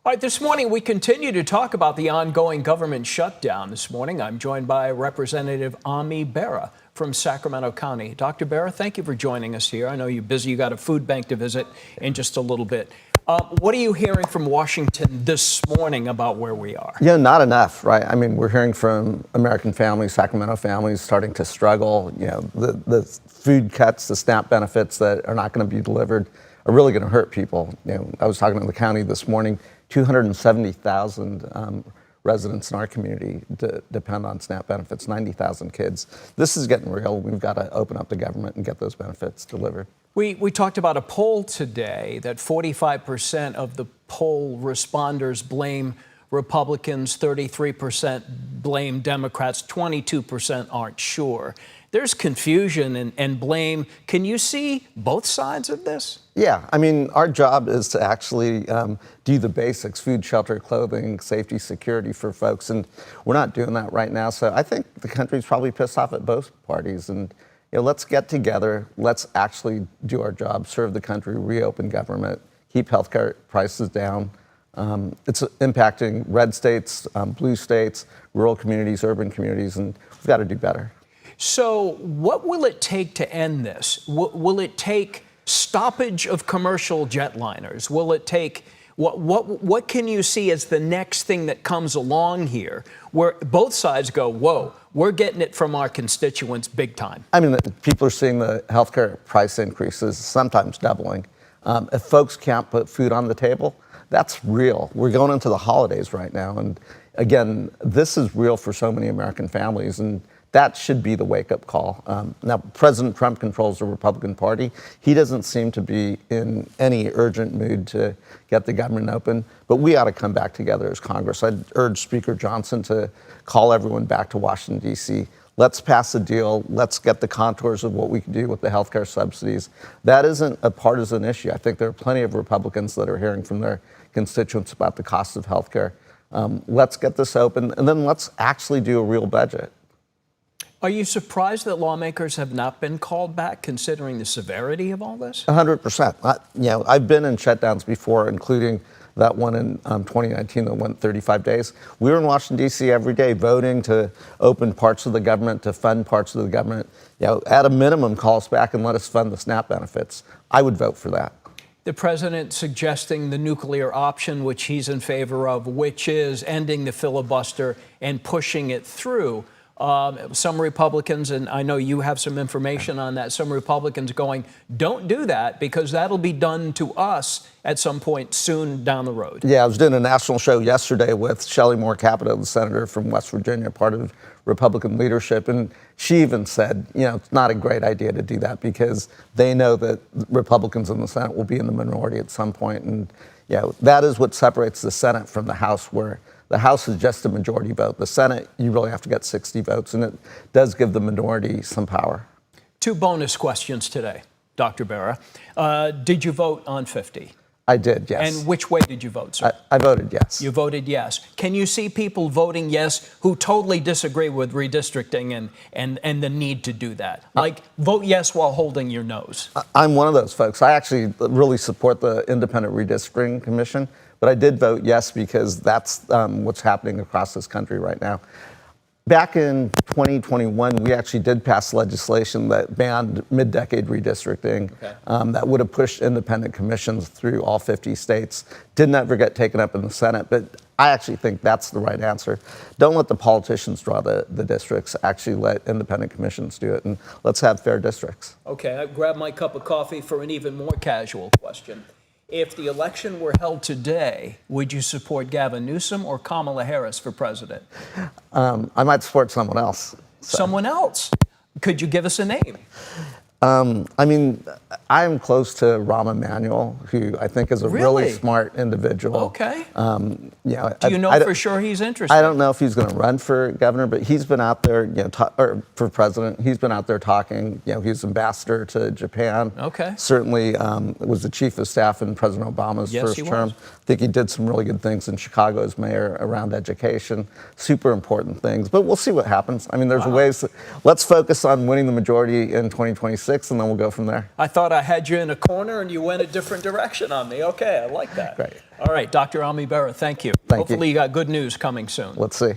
All right, this morning we continue to talk about the ongoing government shutdown. This morning I'm joined by Representative Ami Bera from Sacramento County. Dr. Bera, thank you for joining us here. I know you're busy. You got a food bank to visit in just a little bit. What are you hearing from Washington this morning about where we are? Yeah, not enough, right? I mean, we're hearing from American families, Sacramento families starting to struggle. You know, the food cuts, the SNAP benefits that are not going to be delivered are really going to hurt people. You know, I was talking to the county this morning. 270,000 residents in our community depend on SNAP benefits, 90,000 kids. This is getting real. We've got to open up the government and get those benefits delivered. We talked about a poll today that 45% of the poll responders blame Republicans, 33% blame Democrats, 22% aren't sure. There's confusion and blame. Can you see both sides of this? Yeah, I mean, our job is to actually do the basics: food, shelter, clothing, safety, security for folks, and we're not doing that right now. So I think the country's probably pissed off at both parties, and let's get together. Let's actually do our job, serve the country, reopen government, keep healthcare prices down. It's impacting red states, blue states, rural communities, urban communities, and we've got to do better. So what will it take to end this? Will it take stoppage of commercial jetliners? Will it take, what can you see as the next thing that comes along here where both sides go, whoa, we're getting it from our constituents big time? I mean, people are seeing the healthcare price increases, sometimes doubling. If folks can't put food on the table, that's real. We're going into the holidays right now. And again, this is real for so many American families. And that should be the wake-up call. Now, President Trump controls the Republican Party. He doesn't seem to be in any urgent mood to get the government open, but we ought to come back together as Congress. I'd urge Speaker Johnson to call everyone back to Washington, D.C. Let's pass a deal. Let's get the contours of what we can do with the health care subsidies. That isn't a partisan issue. I think there are plenty of Republicans that are hearing from their constituents about the cost of health care. Let's get this open, and then let's actually do a real budget. Are you surprised that lawmakers have not been called back, considering the severity of all this? 100%. I've been in shutdowns before, including that one in 2019 that went 35 days. We were in Washington, D.C. every day voting to open parts of the government, to fund parts of the government. At a minimum, call us back and let us fund the SNAP benefits. I would vote for that. The president suggesting the nuclear option, which he's in favor of, which is ending the filibuster and pushing it through. Some Republicans, and I know you have some information on that, some Republicans going, don't do that because that'll be done to us at some point soon down the road. Yeah, I was doing a national show yesterday with Shelley Moore Capito, the senator from West Virginia, part of Republican leadership, and she even said, it's not a great idea to do that because they know that Republicans in the Senate will be in the minority at some point, and that is what separates the Senate from the House, where the House is just a majority vote. The Senate, you really have to get 60 votes, and it does give the minority some power. Two bonus questions today, Dr. Bera. Did you vote on 50? I did, yes. And which way did you vote, sir? I voted yes. You voted yes. Can you see people voting yes who totally disagree with redistricting and the need to do that? Like, vote yes while holding your nose. I'm one of those folks. I actually really support the Independent Redistricting Commission. But I did vote yes because that's what's happening across this country right now. Back in 2021, we actually did pass legislation that banned mid-decade redistricting. That would have pushed independent commissions through all 50 states. Didn't ever get taken up in the Senate, but I actually think that's the right answer. Don't let the politicians draw the districts. Actually let independent commissions do it, and let's have fair districts. Okay, I grabbed my cup of coffee for an even more casual question. If the election were held today, would you support Gavin Newsom or Kamala Harris for president? I might support someone else. So. Someone else? Could you give us a name? I mean, I'm close to Rahm Emanuel, who I think is a really smart individual. Okay. Do you know for sure he's interested? I don't know if he's going to run for governor, but he's been out there, or for president. He's been out there talking. He was ambassador to Japan. Okay. Certainly was the chief of staff in President Obama's first term. I think he did some really good things in Chicago as mayor around education. Super important things. But we'll see what happens. I mean, there's ways. Let's focus on winning the majority in 2026, and then we'll go from there. I thought I had you in a corner, and you went a different direction on me. Okay, I like that. Great. All right, Dr. Ami Bera, thank you. Thank you. Hopefully you got good news coming soon. Let's see.